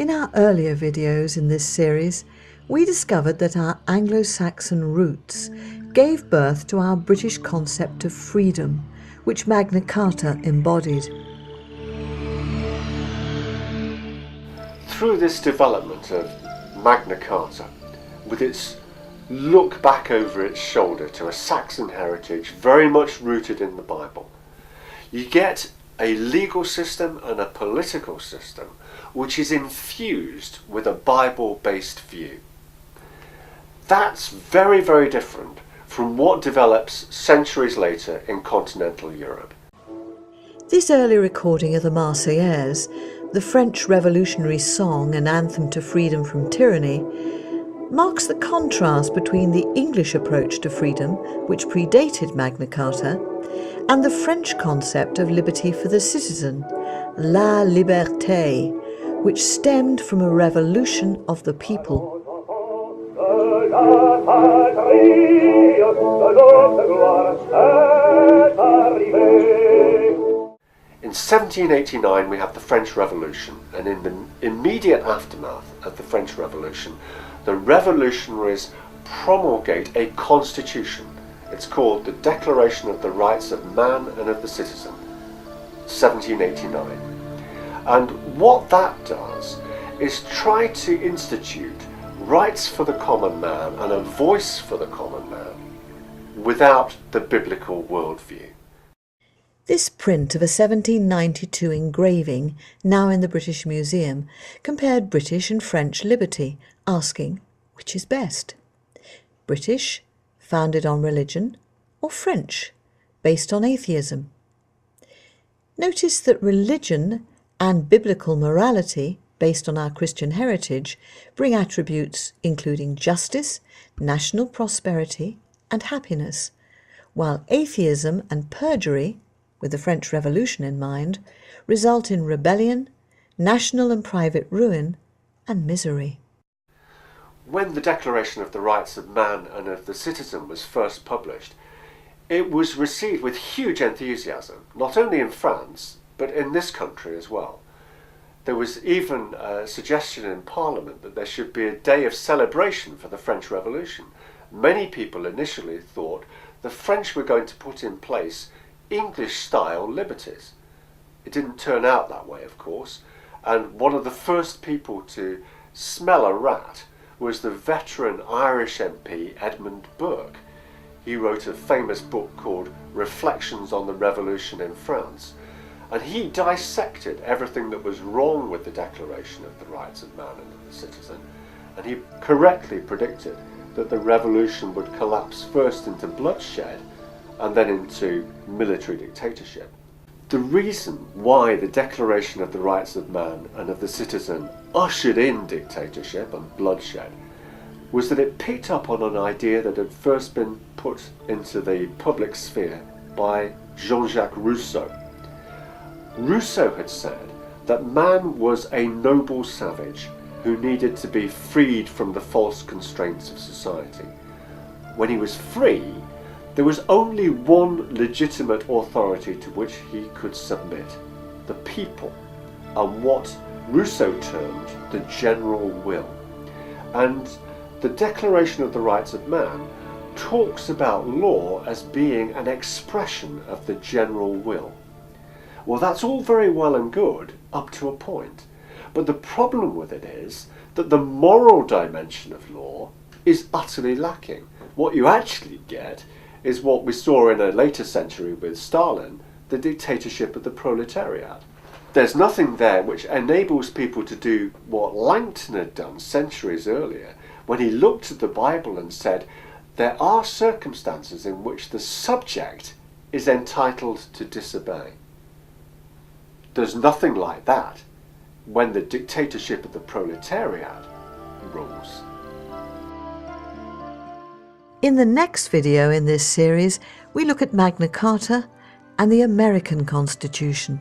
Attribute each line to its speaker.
Speaker 1: In our earlier videos in this series, we discovered that our Anglo-Saxon roots gave birth to our British concept of freedom, which Magna Carta embodied.
Speaker 2: Through this development of Magna Carta, with its look back over its shoulder to a Saxon heritage very much rooted in the Bible, you get a legal system and a political system which is infused with a Bible-based view. That's very, very different from what develops centuries later in continental Europe.
Speaker 1: This early recording of the Marseillaise, the French revolutionary song and anthem to freedom from tyranny, marks the contrast between the English approach to freedom, which predated Magna Carta, and the French concept of liberty for the citizen, la liberté, which stemmed from a revolution of the people.
Speaker 2: In 1789 we have the French Revolution, and in the immediate aftermath of the French Revolution, the revolutionaries promulgate a constitution. It's called the Declaration of the Rights of Man and of the Citizen, 1789. And what that does is try to institute rights for the common man and a voice for the common man without the biblical worldview.
Speaker 1: This print of a 1792 engraving, now in the British Museum, compared British and French liberty, asking which is best: British, founded on religion, or French, based on atheism? Notice that religion and biblical morality, based on our Christian heritage, bring attributes including justice, national prosperity, and happiness, while atheism and perjury, with the French Revolution in mind, result in rebellion, national and private ruin, and misery.
Speaker 2: When the Declaration of the Rights of Man and of the Citizen was first published, it was received with huge enthusiasm, not only in France, but in this country as well. There was even a suggestion in Parliament that there should be a day of celebration for the French Revolution. Many people initially thought the French were going to put in place English-style liberties. It didn't turn out that way, of course, and one of the first people to smell a rat was the veteran Irish MP Edmund Burke. He wrote a famous book called Reflections on the Revolution in France, and he dissected everything that was wrong with the Declaration of the Rights of Man and of the Citizen, and he correctly predicted that the revolution would collapse first into bloodshed and then into military dictatorship. The reason why the Declaration of the Rights of Man and of the Citizen ushered in dictatorship and bloodshed was that it picked up on an idea that had first been put into the public sphere by Jean-Jacques Rousseau. Rousseau had said that man was a noble savage who needed to be freed from the false constraints of society. When he was free, there was only one legitimate authority to which he could submit: the people, and what Rousseau termed the general will. And the Declaration of the Rights of Man talks about law as being an expression of the general will. Well, that's all very well and good up to a point, but the problem with it is that the moral dimension of law is utterly lacking. What you actually get is what we saw in a later century with Stalin, the dictatorship of the proletariat. There's nothing there which enables people to do what Langton had done centuries earlier, when he looked at the Bible and said, there are circumstances in which the subject is entitled to disobey. There's nothing like that when the dictatorship of the proletariat rules.
Speaker 1: In the next video in this series, we look at Magna Carta and the American Constitution.